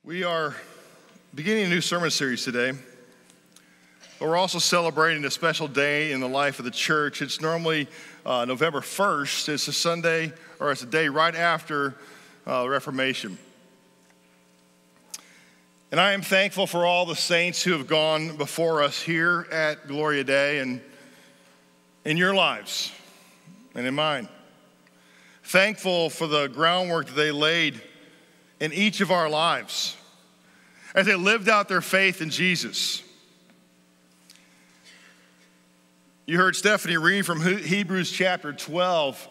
We are beginning a new sermon series today, but we're also celebrating a special day in the life of the church. It's normally November 1st. It's a Sunday, or it's a day right after the Reformation. And I am thankful for all the saints who have gone before us here at Gloria Dei and in your lives and in mine. Thankful for the groundwork that they laid in each of our lives as they lived out their faith in Jesus. You heard Stephanie read from Hebrews chapter 12.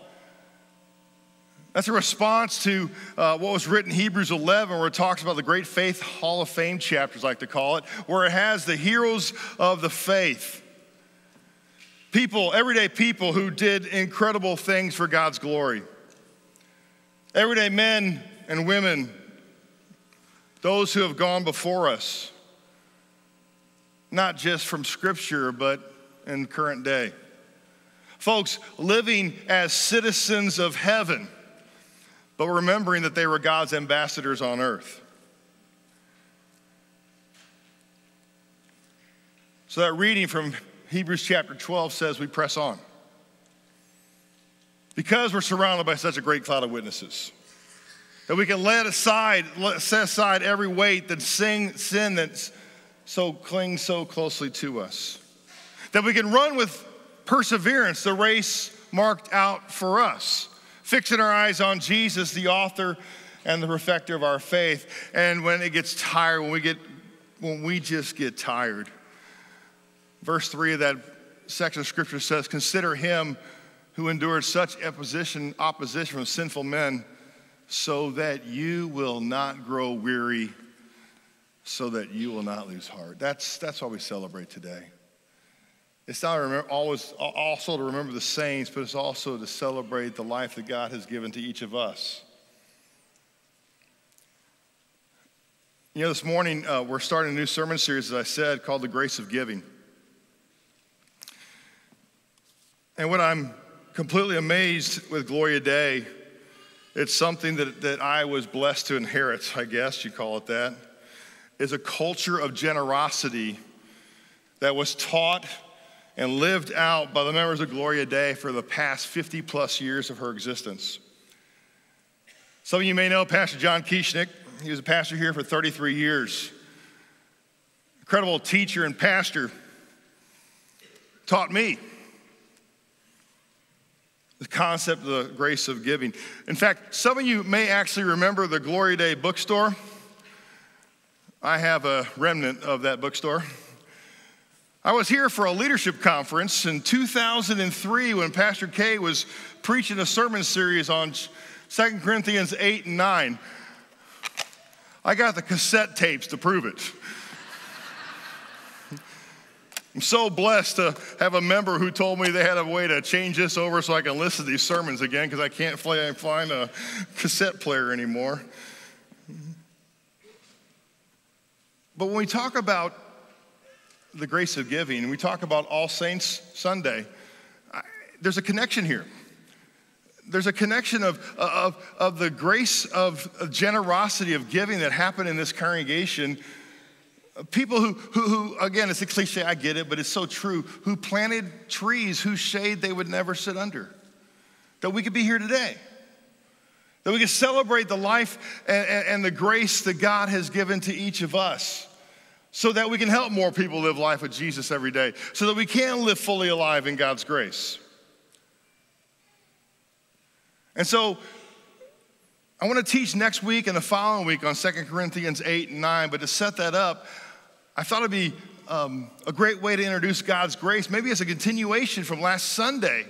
That's a response to what was written in Hebrews 11, where it talks about the Great Faith Hall of Fame chapters, like to call it, where it has the heroes of the faith. People, everyday people who did incredible things for God's glory. Everyday men and women, those who have gone before us, not just from Scripture, but in current day. Folks living as citizens of heaven, but remembering that they were God's ambassadors on earth. So that reading from Hebrews chapter 12 says we press on. Because we're surrounded by such a great cloud of witnesses, that we can set aside every weight that sin that clings so closely to us. That we can run with perseverance the race marked out for us, fixing our eyes on Jesus, the author and the perfecter of our faith. And when it gets tired, when we just get tired, verse 3 of that section of Scripture says, "Consider him who endured such opposition from sinful men, so that you will not grow weary, so that you will not lose heart." That's why we celebrate today. It's not also to remember the saints, but it's also to celebrate the life that God has given to each of us. You know, this morning we're starting a new sermon series, as I said, called The Grace of Giving. And what I'm completely amazed with Gloria Dei, it's something that I was blessed to inherit, I guess you call it that, is a culture of generosity that was taught and lived out by the members of Gloria Dei for the past 50 plus years of her existence. Some of you may know Pastor John Kieschnick. He was a pastor here for 33 years. Incredible teacher and pastor. Taught me the concept of the grace of giving. In fact, some of you may actually remember the Gloria Dei bookstore. I have a remnant of that bookstore. I was here for a leadership conference in 2003 when Pastor Kay was preaching a sermon series on 2 Corinthians 8 and 9. I got the cassette tapes to prove it. I'm so blessed to have a member who told me they had a way to change this over so I can listen to these sermons again, because I can't find a cassette player anymore. But when we talk about the grace of giving, and we talk about All Saints Sunday, there's a connection here. There's a connection of the grace of generosity of giving that happened in this congregation. People who, again, it's a cliche, I get it, but it's so true, who planted trees whose shade they would never sit under. That we could be here today. That we could celebrate the life and the grace that God has given to each of us, so that we can help more people live life with Jesus every day, so that we can live fully alive in God's grace. And so I want to teach next week and the following week on 2 Corinthians 8 and 9, but to set that up, I thought it'd be a great way to introduce God's grace, maybe as a continuation from last Sunday,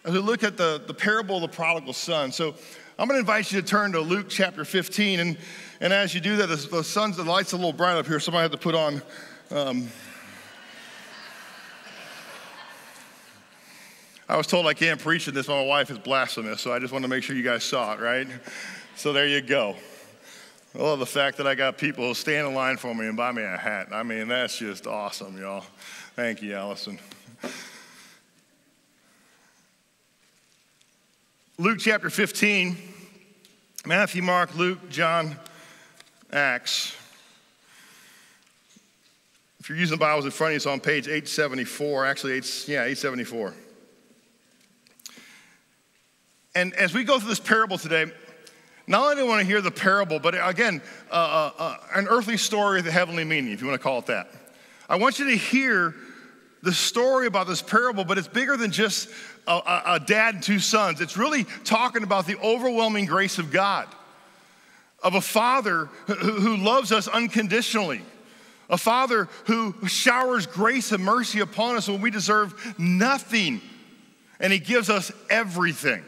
as we look at the parable of the prodigal son. So I'm going to invite you to turn to Luke chapter 15, and as you do that, the light's a little bright up here, so I might have to put on I was told I can't preach in this, but my wife is blasphemous, so I just want to make sure you guys saw it, right? So there you go. I love the fact that I got people who stand in line for me and buy me a hat. I mean, that's just awesome, y'all. Thank you, Allison. Luke chapter 15, Matthew, Mark, Luke, John, Acts. If you're using the Bibles in front of you, it's on page 874, actually 874. And as we go through this parable today, not only do I want to hear the parable, but again, an earthly story with a heavenly meaning, if you want to call it that. I want you to hear the story about this parable, but it's bigger than just a dad and two sons. It's really talking about the overwhelming grace of God, of a father who loves us unconditionally, a father who showers grace and mercy upon us when we deserve nothing, and he gives us everything.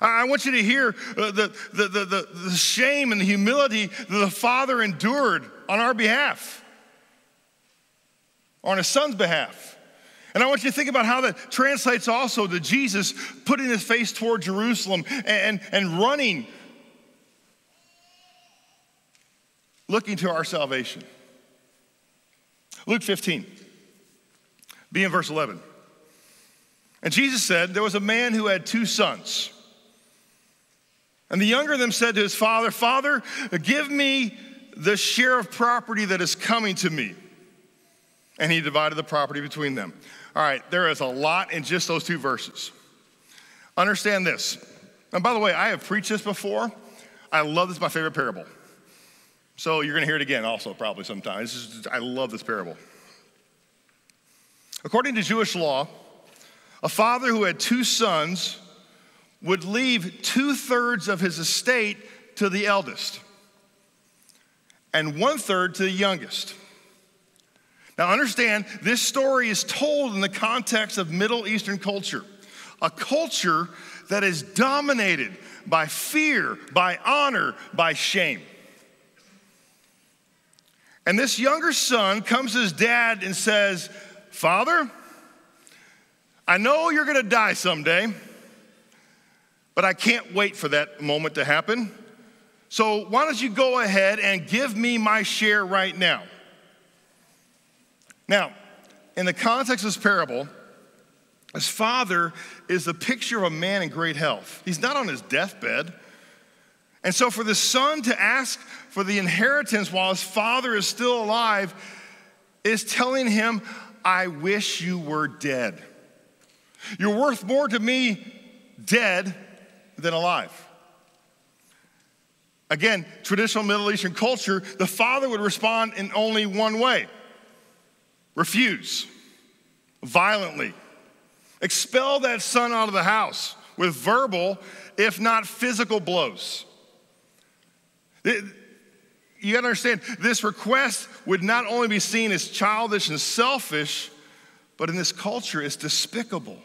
I want you to hear the shame and the humility that the father endured on our behalf, on his son's behalf. And I want you to think about how that translates also to Jesus putting his face toward Jerusalem and running, looking to our salvation. Luke 15, be in verse 11. And Jesus said, there was a man who had two sons. And the younger of them said to his father, Father, give me the share of property that is coming to me. And he divided the property between them. All right, there is a lot in just those two verses. Understand this. And by the way, I have preached this before. I love this, my favorite parable. So you're going to hear it again also probably sometime. I love this parable. According to Jewish law, a father who had two sons would leave 2/3 of his estate to the eldest and 1/3 to the youngest. Now understand, this story is told in the context of Middle Eastern culture, a culture that is dominated by fear, by honor, by shame. And this younger son comes to his dad and says, Father, I know you're going to die someday, but I can't wait for that moment to happen. So why don't you go ahead and give me my share right now? Now, in the context of this parable, his father is a picture of a man in great health. He's not on his deathbed. And so for the son to ask for the inheritance while his father is still alive is telling him, I wish you were dead. You're worth more to me dead than alive. Again, traditional Middle Eastern culture, the father would respond in only one way. Refuse, violently. Expel that son out of the house with verbal, if not physical blows. You gotta understand, this request would not only be seen as childish and selfish, but in this culture, it's despicable.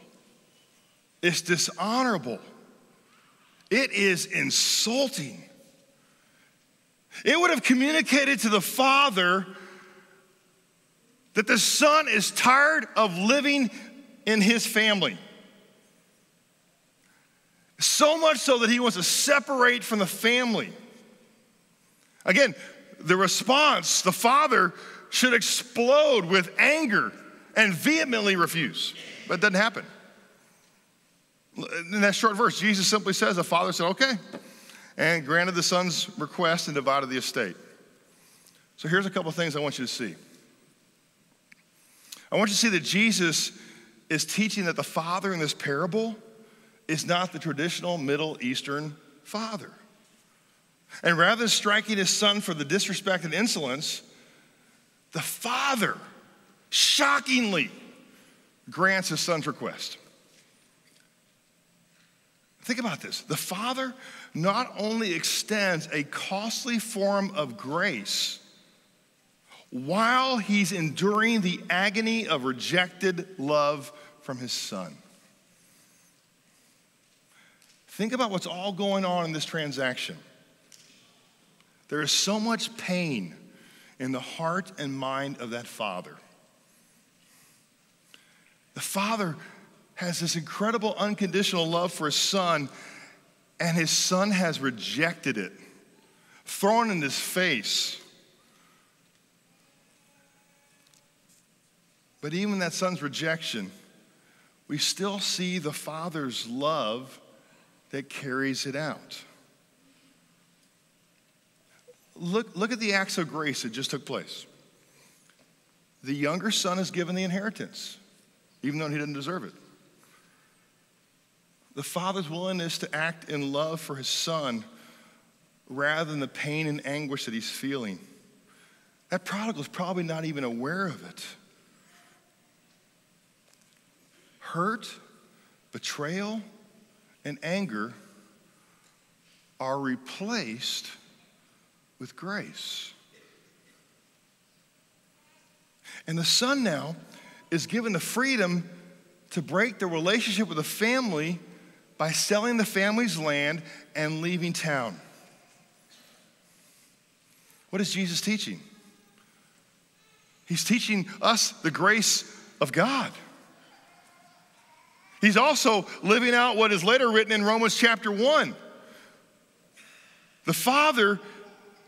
It's dishonorable. It is insulting. It would have communicated to the father that the son is tired of living in his family. So much so that he wants to separate from the family. Again, the response, the father should explode with anger and vehemently refuse. But it doesn't happen. In that short verse, Jesus simply says, the father said, okay, and granted the son's request and divided the estate. So here's a couple of things I want you to see. I want you to see that Jesus is teaching that the father in this parable is not the traditional Middle Eastern father. And rather than striking his son for the disrespect and insolence, the father shockingly grants his son's request. Think about this. The father not only extends a costly form of grace while he's enduring the agony of rejected love from his son. Think about what's all going on in this transaction. There is so much pain in the heart and mind of that father. The father has this incredible unconditional love for his son, and his son has rejected it, thrown in his face. But even that son's rejection, we still see the father's love that carries it out. Look at the acts of grace that just took place. The younger son is given the inheritance, even though he didn't deserve it. The father's willingness to act in love for his son rather than the pain and anguish that he's feeling. That prodigal is probably not even aware of it. Hurt, betrayal, and anger are replaced with grace. And the son now is given the freedom to break the relationship with the family by selling the family's land and leaving town. What is Jesus teaching? He's teaching us the grace of God. He's also living out what is later written in Romans chapter 1. The father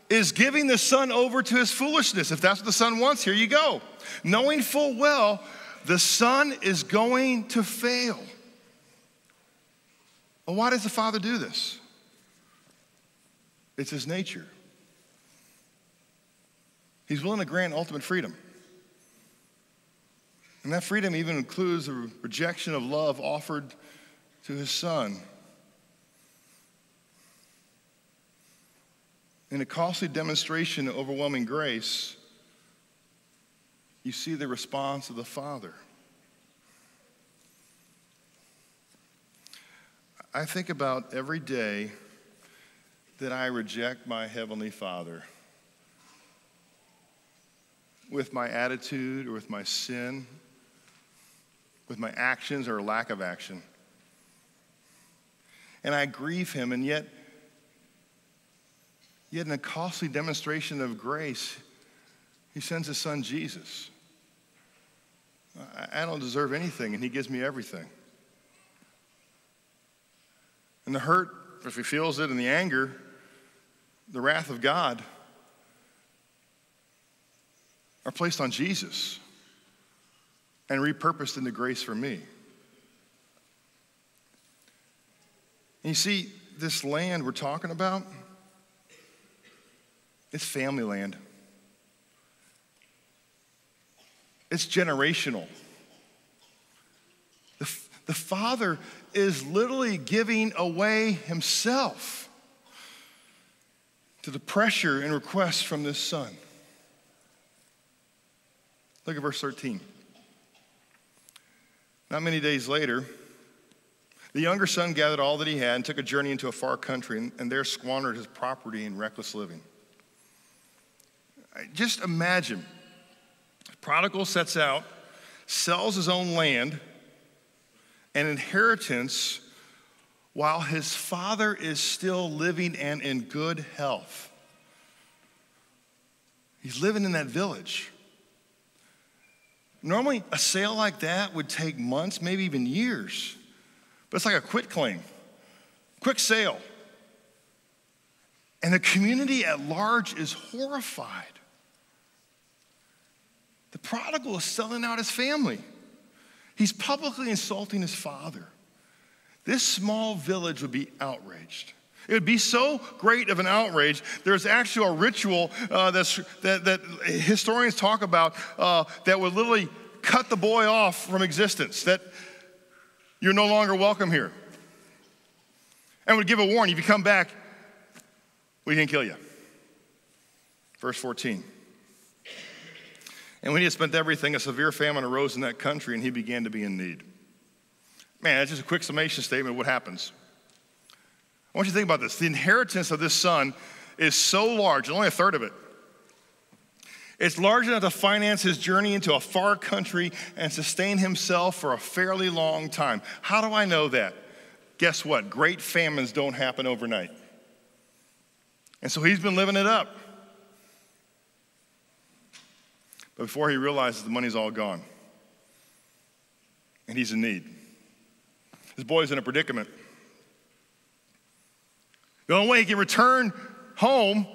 is giving the son over to his foolishness. If that's what the son wants, here you go. Knowing full well the son is going to fail. Well, why does the father do this? It's his nature. He's willing to grant ultimate freedom. And that freedom even includes the rejection of love offered to his son. In a costly demonstration of overwhelming grace, you see the response of the Father. I think about every day that I reject my Heavenly Father with my attitude or with my sin, with my actions or lack of action. And I grieve him, and yet in a costly demonstration of grace, he sends his son Jesus. I don't deserve anything, and he gives me everything. And the hurt, if he feels it, and the anger, the wrath of God are placed on Jesus and repurposed into grace for me. And you see, this land we're talking about, it's family land. It's generational. The father is literally giving away himself to the pressure and requests from this son. Look at verse 13. Not many days later, the younger son gathered all that he had and took a journey into a far country, and there squandered his property in reckless living. Just imagine, prodigal sets out, sells his own land and inheritance while his father is still living and in good health. He's living in that village. Normally, a sale like that would take months, maybe even years. But it's like a quit claim, quick sale. And the community at large is horrified. The prodigal is selling out his family. He's publicly insulting his father. This small village would be outraged. It would be so great of an outrage. There's actually a ritual that historians talk about that would literally cut the boy off from existence, that you're no longer welcome here. And would give a warning, if you come back, we can kill you. Verse 14. And when he had spent everything, a severe famine arose in that country, and he began to be in need. Man, that's just a quick summation statement of what happens. I want you to think about this. The inheritance of this son is so large, only a third of it. It's large enough to finance his journey into a far country and sustain himself for a fairly long time. How do I know that? Guess what? Great famines don't happen overnight. And so he's been living it up. But before he realizes the money's all gone, and he's in need. This boy's in a predicament. The only way he can return home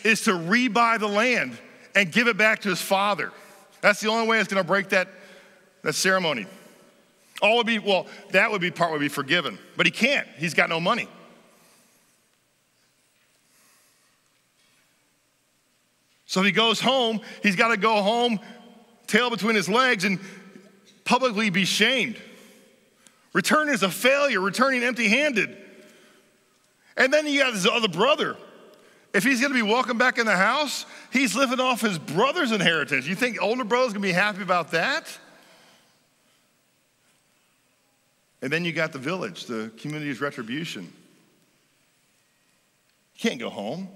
is to rebuy the land and give it back to his father. That's the only way it's going to break that ceremony. That would be forgiven. But he can't. He's got no money. So if he goes home, he's got to go home, tail between his legs, and publicly be shamed. Returning is a failure, returning empty-handed. And then you got his other brother. If he's going to be welcome back in the house, he's living off his brother's inheritance. You think older brother's going to be happy about that? And then you got the village, the community's retribution. He can't go home.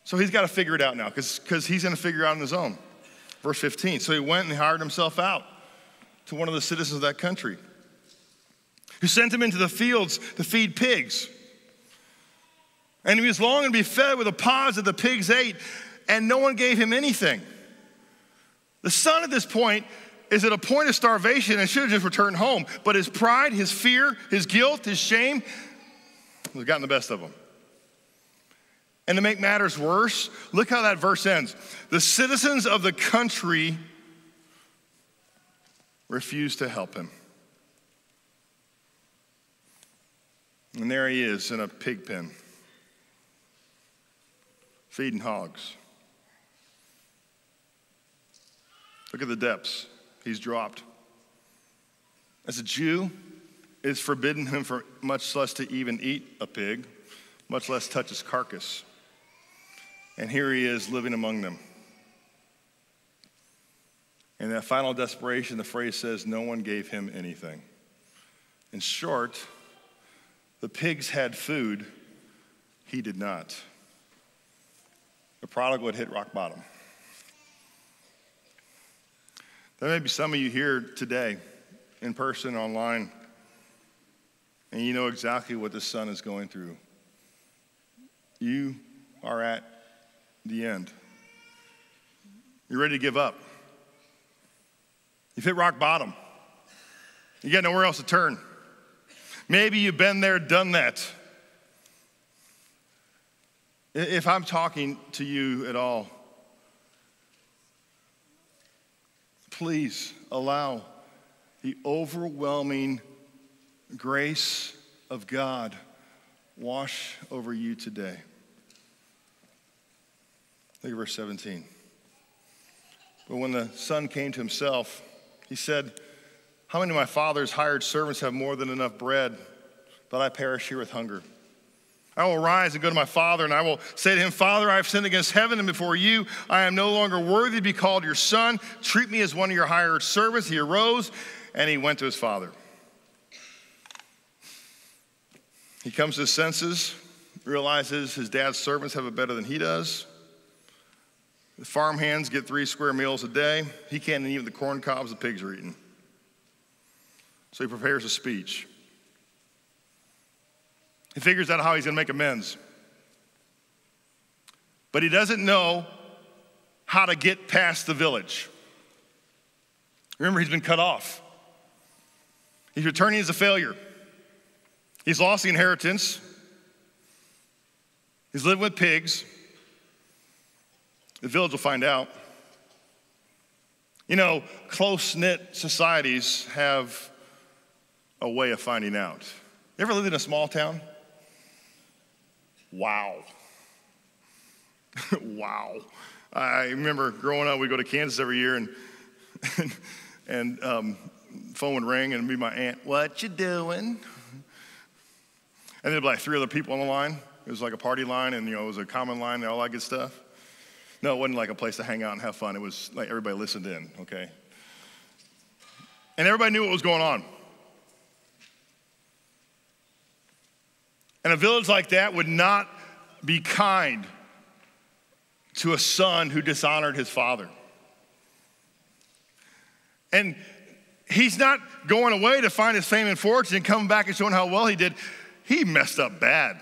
So he's got to figure it out now because he's going to figure it out on his own. Verse 15, so he went and hired himself out to one of the citizens of that country, who sent him into the fields to feed pigs. And he was longing to be fed with the pods that the pigs ate, and no one gave him anything. The son at this point is at a point of starvation and should have just returned home. But his pride, his fear, his guilt, his shame has gotten the best of him. And to make matters worse, look how that verse ends. The citizens of the country refused to help him. And there he is in a pig pen, feeding hogs. Look at the depths he's dropped. As a Jew, it's forbidden him for much less to even eat a pig, much less touch his carcass. And here he is living among them. In that final desperation, the phrase says, no one gave him anything. In short, the pigs had food, he did not. The prodigal had hit rock bottom. There may be some of you here today, in person, online, and you know exactly what this son is going through. You are at the end. You're ready to give up. You've hit rock bottom. You got nowhere else to turn. Maybe you've been there, done that. If I'm talking to you at all, please allow the overwhelming grace of God wash over you today. Look at verse 17. But when the son came to himself, he said, how many of my father's hired servants have more than enough bread, but I perish here with hunger? I will rise and go to my father, and I will say to him, Father, I have sinned against heaven and before you. I am no longer worthy to be called your son. Treat me as one of your hired servants. He arose, and he went to his father. He comes to his senses, realizes his dad's servants have it better than he does. The farm hands get 3 square meals a day. He can't even eat the corn cobs the pigs are eating. So he prepares a speech. He figures out how he's going to make amends. But he doesn't know how to get past the village. Remember, he's been cut off. He's returning as a failure. He's lost the inheritance. He's living with pigs. The village will find out. You know, close-knit societies have a way of finding out. You ever lived in a small town? Wow. Wow. I remember growing up, we'd go to Kansas every year, and phone would ring, and it'd be my aunt, what you doing? And there'd be like 3 other people on the line. It was like a party line, and, you know, it was a common line and all that good stuff. No, it wasn't like a place to hang out and have fun. It was like everybody listened in, okay? And everybody knew what was going on. And a village like that would not be kind to a son who dishonored his father. And he's not going away to find his fame and fortune and coming back and showing how well he did. He messed up bad.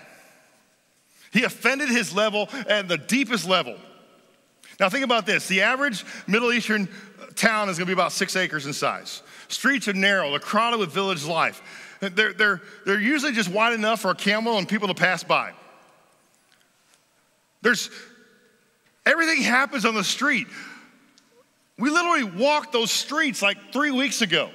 He offended his level at the deepest level. Now think about this. The average Middle Eastern town is going to be about 6 acres in size. Streets are narrow. They're crowded with village life. They're usually just wide enough for a camel and people to pass by. Everything happens on the street. We literally walked those streets like 3 weeks ago.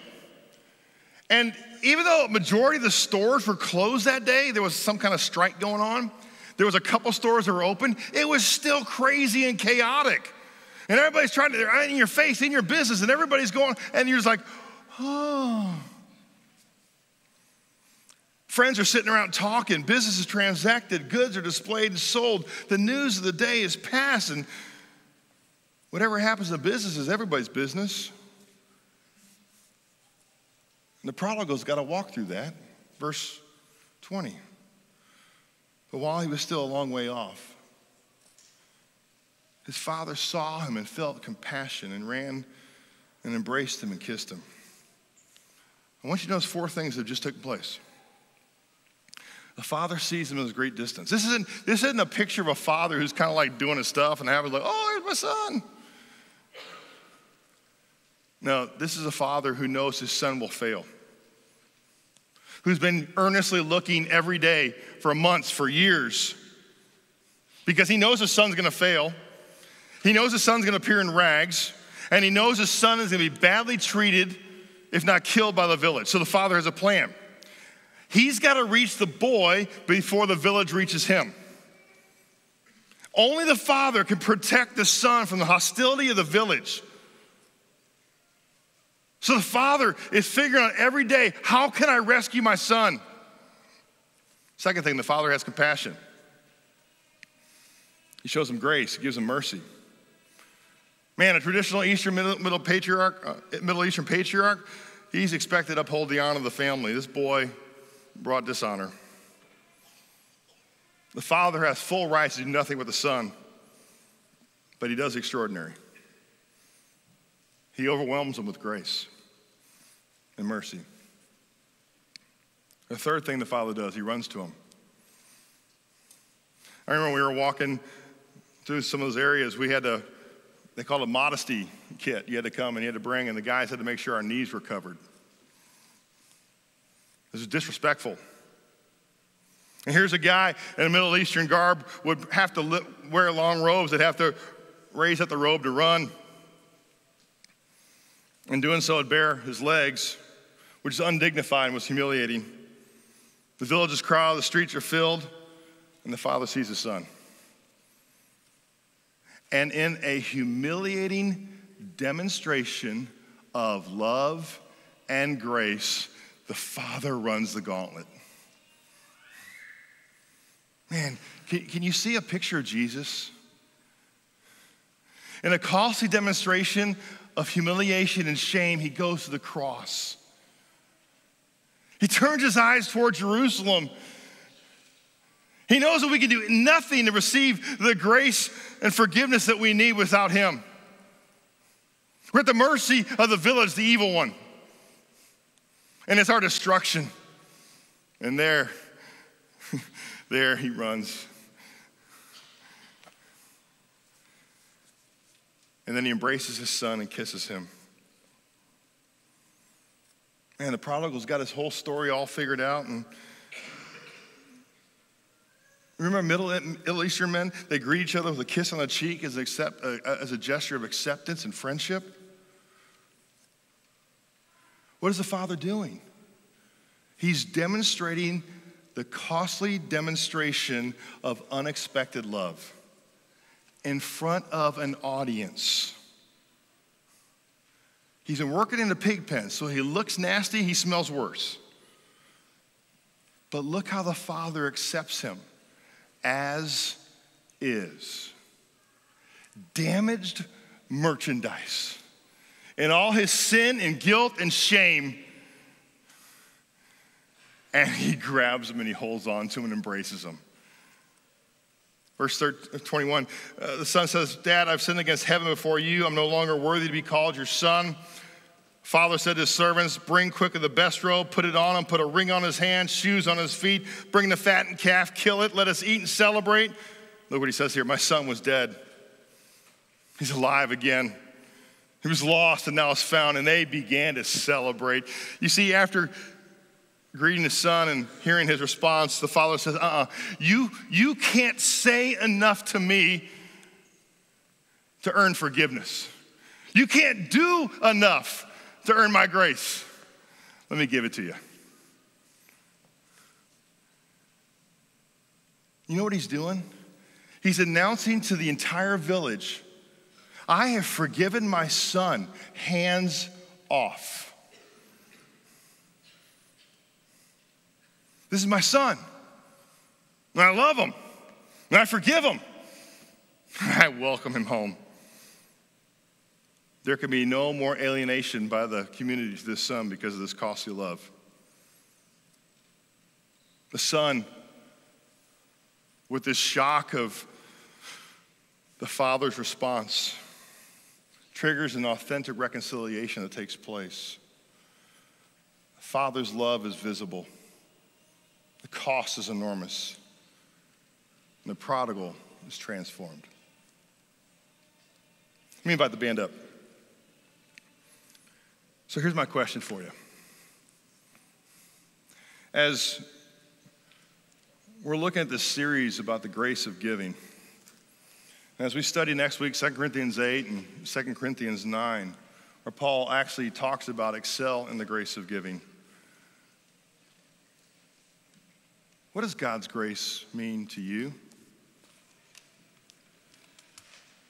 And even though a majority of the stores were closed that day, there was some kind of strike going on, There was a couple stores that were open. It was still crazy and chaotic. And everybody's they're in your face, in your business, and everybody's going, and you're just like, oh. Friends are sitting around talking. Business is transacted. Goods are displayed and sold. The news of the day is passed, and whatever happens in business is everybody's business. And the prodigal's got to walk through that. Verse 20. But while he was still a long way off, his father saw him and felt compassion and ran and embraced him and kissed him. I want you to notice 4 things that just took place. The father sees him at a great distance. This isn't a picture of a father who's kind of like doing his stuff and having like, oh, here's my son. No, this is a father who knows his son will fail, who's been earnestly looking every day for months, for years, because he knows his son's going to fail. He knows his son's going to appear in rags, and he knows his son is going to be badly treated, if not killed, by the village. So the father has a plan. He's got to reach the boy before the village reaches him. Only the father can protect the son from the hostility of the village. So the father is figuring out every day, how can I rescue my son? Second thing, the father has compassion. He shows him grace. He gives him mercy. Man, a traditional Middle Eastern patriarch, he's expected to uphold the honor of the family. This boy brought dishonor. The father has full rights to do nothing with the son, but he does extraordinary. He overwhelms him with grace and mercy. The third thing the father does, he runs to him. I remember when we were walking through some of those areas, they called it a modesty kit. You had to come and you had to bring, and the guys had to make sure our knees were covered. This is disrespectful. And here's a guy in a Middle Eastern garb would have to wear long robes. They'd have to raise up the robe to run. In doing so, it'd bare his legs, which is undignified and was humiliating. The village is crowded, the streets are filled, and the father sees his son. And in a humiliating demonstration of love and grace, the father runs the gauntlet. Man, can you see a picture of Jesus? In a costly demonstration of humiliation and shame, he goes to the cross. He turns his eyes toward Jerusalem. He knows that we can do nothing to receive the grace and forgiveness that we need without him. We're at the mercy of the village, the evil one. And it's our destruction. And there he runs. And then he embraces his son and kisses him. Man, the prodigal's got his whole story all figured out. And remember Middle Eastern men? They greet each other with a kiss on the cheek as a gesture of acceptance and friendship. What is the father doing? He's demonstrating the costly demonstration of unexpected love in front of an audience. He's been working in the pig pen, so he looks nasty, he smells worse. But look how the father accepts him as is. Damaged merchandise. In all his sin and guilt and shame. And he grabs him and he holds on to him and embraces him. Verse 21, the son says, Dad, I've sinned against heaven before you. I'm no longer worthy to be called your son. Father said to his servants, bring quickly the best robe, put it on him, put a ring on his hand, shoes on his feet, bring the fattened calf, kill it, let us eat and celebrate. Look what he says here, my son was dead. He's alive again. He was lost and now is found, and they began to celebrate. You see, after greeting his son and hearing his response, the father says, you can't say enough to me to earn forgiveness. You can't do enough to earn my grace. Let me give it to you. You know what he's doing? He's announcing to the entire village, I have forgiven my son, hands off. This is my son, and I love him, and I forgive him. I welcome him home. There can be no more alienation by the community to this son because of this costly love. The son, with this shock of the father's response, triggers an authentic reconciliation that takes place. The father's love is visible. The cost is enormous. And the prodigal is transformed. Let me invite the band up. So here's my question for you. As we're looking at this series about the grace of giving, and as we study next week 2 Corinthians 8 and 2 Corinthians 9, where Paul actually talks about excel in the grace of giving, what does God's grace mean to you?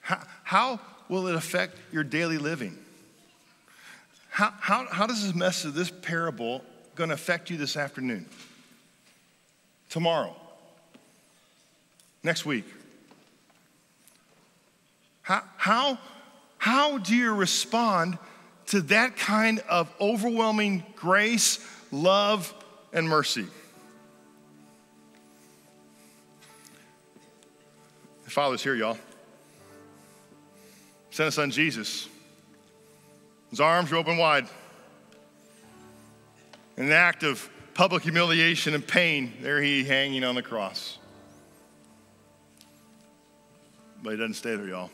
How will it affect your daily living? How does this message, this parable, going to affect you this afternoon, tomorrow, next week? How do you respond to that kind of overwhelming grace, love, and mercy? The Father's here, y'all. Sent His Son Jesus. His arms were open wide. In an act of public humiliation and pain, there he hanging on the cross. But he doesn't stay there, y'all.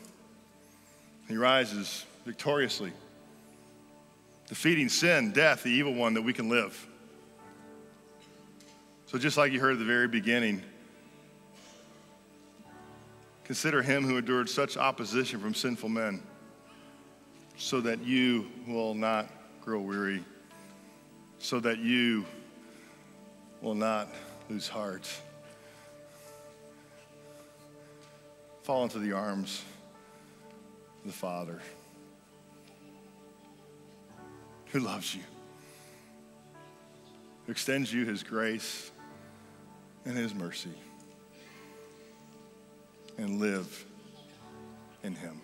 He rises victoriously, defeating sin, death, the evil one, that we can live. So just like you heard at the very beginning, consider him who endured such opposition from sinful men, so that you will not grow weary, so that you will not lose heart. Fall into the arms of the Father, who loves you, who extends you his grace and his mercy, and live in him.